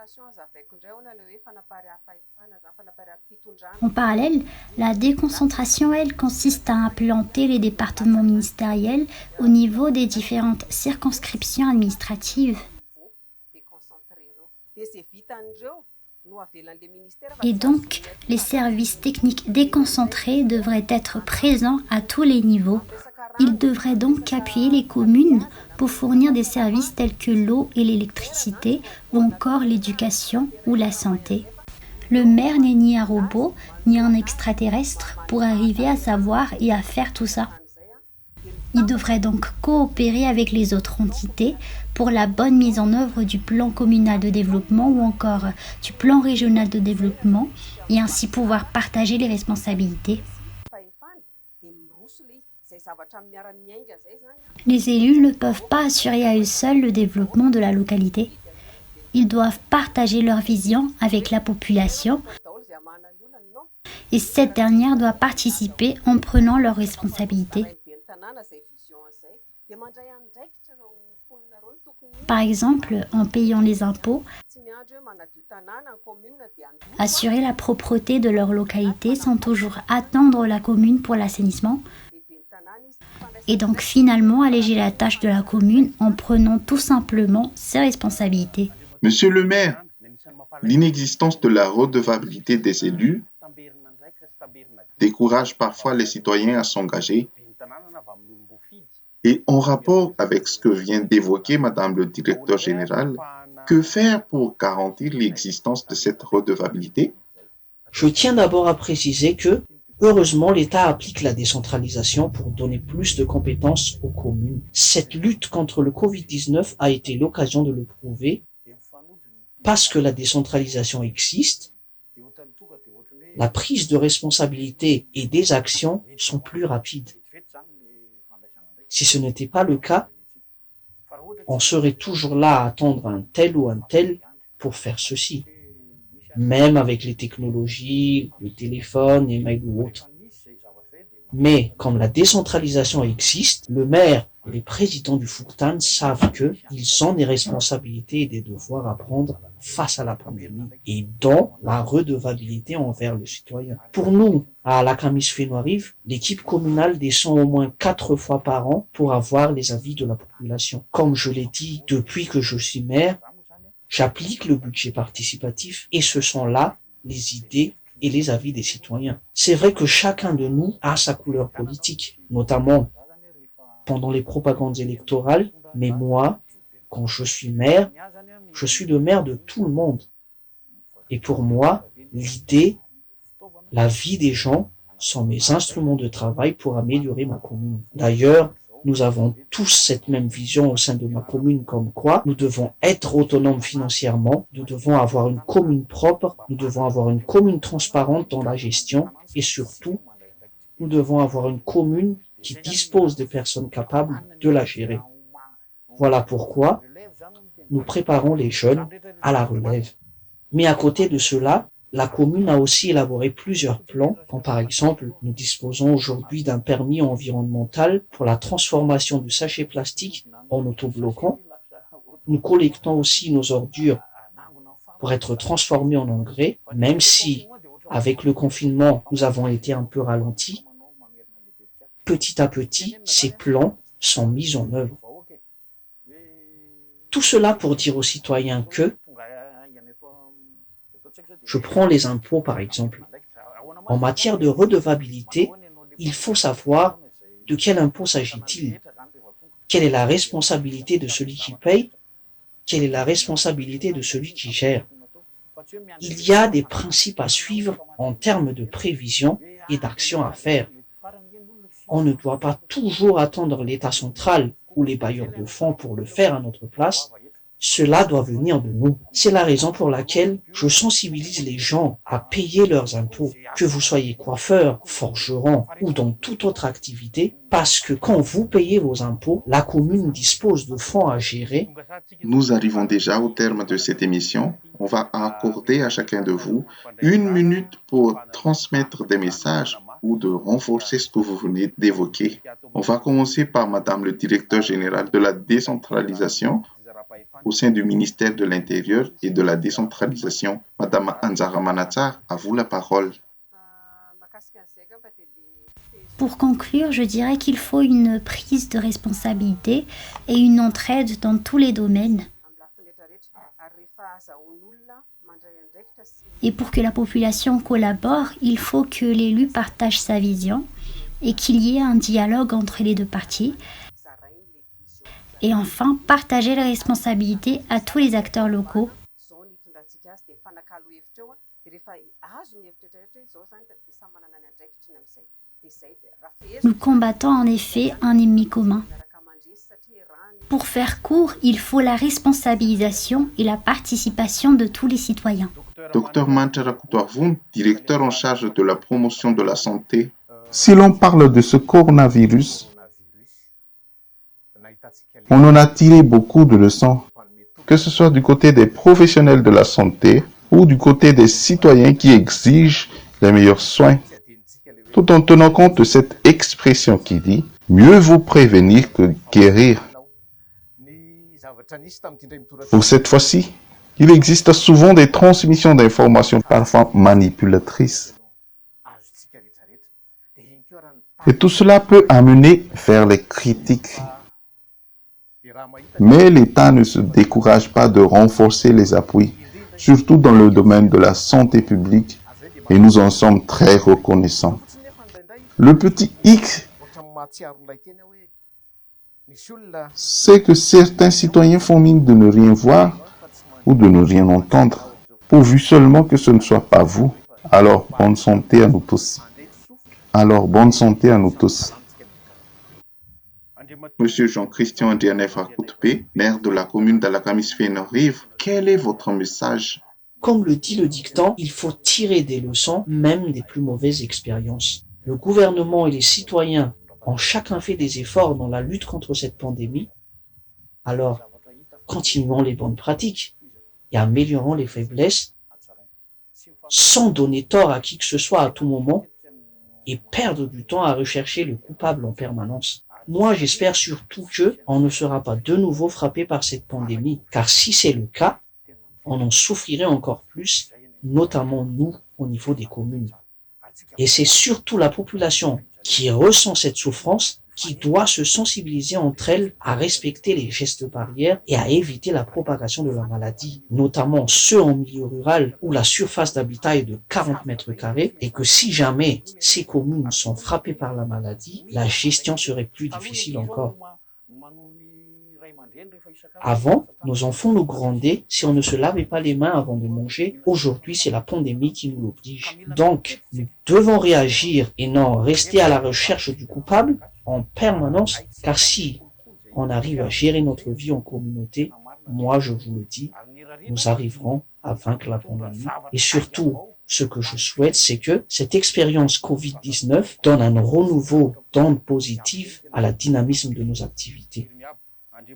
En parallèle, la déconcentration, elle, consiste à implanter les départements ministériels au niveau des différentes circonscriptions administratives. Et donc, les services techniques déconcentrés devraient être présents à tous les niveaux. Ils devraient donc appuyer les communes pour fournir des services tels que l'eau et l'électricité, ou encore l'éducation ou la santé. Le maire n'est ni un robot, ni un extraterrestre pour arriver à savoir et à faire tout ça. Il devrait donc coopérer avec les autres entités pour la bonne mise en œuvre du plan communal de développement ou encore du plan régional de développement et ainsi pouvoir partager les responsabilités. Les élus ne peuvent pas assurer à eux seuls le développement de la localité. Ils doivent partager leur vision avec la population et cette dernière doit participer en prenant leurs responsabilités. Par exemple, en payant les impôts, assurer la propreté de leur localité sans toujours attendre la commune pour l'assainissement, et donc finalement alléger la tâche de la commune en prenant tout simplement ses responsabilités. Monsieur le maire, l'inexistence de la redevabilité des élus décourage parfois les citoyens à s'engager. Et en rapport avec ce que vient d'évoquer Madame le directeur général, que faire pour garantir l'existence de cette redevabilité? Je tiens d'abord à préciser que, heureusement, l'État applique la décentralisation pour donner plus de compétences aux communes. Cette lutte contre le Covid-19 a été l'occasion de le prouver. Parce que la décentralisation existe, la prise de responsabilité et des actions sont plus rapides. Si ce n'était pas le cas, on serait toujours là à attendre un tel ou un tel pour faire ceci. Même avec les technologies, le téléphone, les mails ou autres. Mais comme la décentralisation existe, le maire et les présidents du Fouktan savent qu'ils ont des responsabilités et des devoirs à prendre face à la pandémie et dont la redevabilité envers le citoyen. Pour nous, à la Camis Fénois-Rive, l'équipe communale descend au moins 4 fois par an pour avoir les avis de la population. Comme je l'ai dit, depuis que je suis maire, j'applique le budget participatif et ce sont là les idées et les avis des citoyens. C'est vrai que chacun de nous a sa couleur politique, notamment pendant les propagandes électorales, mais moi, quand je suis maire, je suis le maire de tout le monde. Et pour moi, l'idée, la vie des gens sont mes instruments de travail pour améliorer ma commune. D'ailleurs, nous avons tous cette même vision au sein de ma commune, comme quoi nous devons être autonomes financièrement, nous devons avoir une commune propre, nous devons avoir une commune transparente dans la gestion et surtout, nous devons avoir une commune qui dispose de personnes capables de la gérer. Voilà pourquoi nous préparons les jeunes à la relève. Mais à côté de cela, la commune a aussi élaboré plusieurs plans, comme par exemple, nous disposons aujourd'hui d'un permis environnemental pour la transformation du sachet plastique en autobloquant. Nous collectons aussi nos ordures pour être transformées en engrais, même si, avec le confinement, nous avons été un peu ralentis. Petit à petit, ces plans sont mis en œuvre. Tout cela pour dire aux citoyens que, je prends les impôts par exemple. En matière de redevabilité, il faut savoir de quel impôt s'agit-il, quelle est la responsabilité de celui qui paye, quelle est la responsabilité de celui qui gère. Il y a des principes à suivre en termes de prévision et d'action à faire. On ne doit pas toujours attendre l'État central ou les bailleurs de fonds pour le faire à notre place. Cela doit venir de nous. C'est la raison pour laquelle je sensibilise les gens à payer leurs impôts, que vous soyez coiffeur, forgeron ou dans toute autre activité, parce que quand vous payez vos impôts, la commune dispose de fonds à gérer. Nous arrivons déjà au terme de cette émission. On va accorder à chacun de vous 1 minute pour transmettre des messages ou de renforcer ce que vous venez d'évoquer. On va commencer par Madame le directeur général de la décentralisation au sein du ministère de l'Intérieur et de la décentralisation. Madame Anzara Manatsar, à vous la parole. Pour conclure, je dirais qu'il faut une prise de responsabilité et une entraide dans tous les domaines. Et pour que la population collabore, il faut que l'élu partage sa vision et qu'il y ait un dialogue entre les deux parties. Et enfin, partager les responsabilités à tous les acteurs locaux. Nous combattons en effet un ennemi commun. Pour faire court, il faut la responsabilisation et la participation de tous les citoyens. Docteur Manchara Kutwarvoun, directeur en charge de la promotion de la santé. Si l'on parle de ce coronavirus, on en a tiré beaucoup de leçons, que ce soit du côté des professionnels de la santé ou du côté des citoyens qui exigent les meilleurs soins, tout en tenant compte de cette expression qui dit « mieux vaut prévenir que guérir ». Pour cette fois-ci, il existe souvent des transmissions d'informations parfois manipulatrices. Et tout cela peut amener vers les critiques. Mais l'État ne se décourage pas de renforcer les appuis, surtout dans le domaine de la santé publique, et nous en sommes très reconnaissants. Le petit X, c'est que certains citoyens font mine de ne rien voir ou de ne rien entendre, pourvu seulement que ce ne soit pas vous. Alors, bonne santé à nous tous. Monsieur Jean-Christian Ndianef Akoutpe, maire de la commune d'Alakamis-Fénorive, quel est votre message? Comme le dit le dicton, il faut tirer des leçons, même des plus mauvaises expériences. Le gouvernement et les citoyens ont chacun fait des efforts dans la lutte contre cette pandémie. Alors, continuons les bonnes pratiques et améliorons les faiblesses sans donner tort à qui que ce soit à tout moment et perdre du temps à rechercher le coupable en permanence. Moi, j'espère surtout qu'on ne sera pas de nouveau frappé par cette pandémie, car si c'est le cas, on en souffrirait encore plus, notamment nous, au niveau des communes. Et c'est surtout la population qui ressent cette souffrance qui doit se sensibiliser entre elles à respecter les gestes barrières et à éviter la propagation de la maladie, notamment ceux en milieu rural où la surface d'habitat est de 40 mètres carrés et que si jamais ces communes sont frappées par la maladie, la gestion serait plus difficile encore. Avant, nos enfants nous grondaient si on ne se lavait pas les mains avant de manger. Aujourd'hui, c'est la pandémie qui nous l'oblige. Donc, nous devons réagir et non rester à la recherche du coupable en permanence, car si on arrive à gérer notre vie en communauté, moi je vous le dis, nous arriverons à vaincre la pandémie. Et surtout, ce que je souhaite, c'est que cette expérience Covid-19 donne un renouveau d'ondes positives à la dynamisme de nos activités.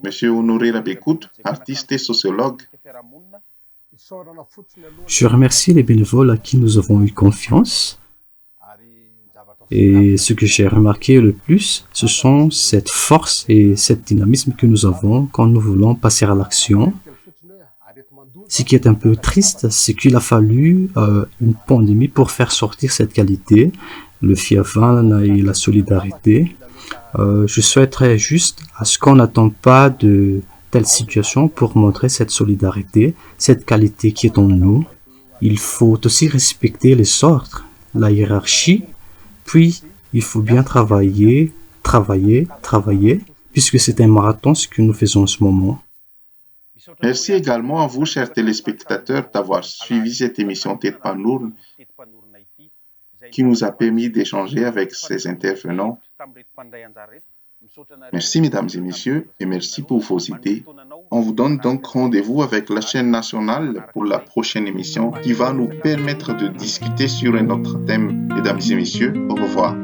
Monsieur Honoré Rabécout, artiste et sociologue. Je remercie les bénévoles à qui nous avons eu confiance. Et ce que j'ai remarqué le plus, ce sont cette force et cet dynamisme que nous avons quand nous voulons passer à l'action. Ce qui est un peu triste, c'est qu'il a fallu une pandémie pour faire sortir cette qualité, le fiavan et la solidarité. Je souhaiterais juste à ce qu'on n'attend pas de telles situations pour montrer cette solidarité, cette qualité qui est en nous. Il faut aussi respecter les ordres, la hiérarchie, puis il faut bien travailler, puisque c'est un marathon ce que nous faisons en ce moment. Merci également à vous, chers téléspectateurs, d'avoir suivi cette émission Tête Panourne qui nous a permis d'échanger avec ces intervenants. Merci, mesdames et messieurs, et merci pour vos idées. On vous donne donc rendez-vous avec la chaîne nationale pour la prochaine émission qui va nous permettre de discuter sur un autre thème. Mesdames et messieurs, au revoir.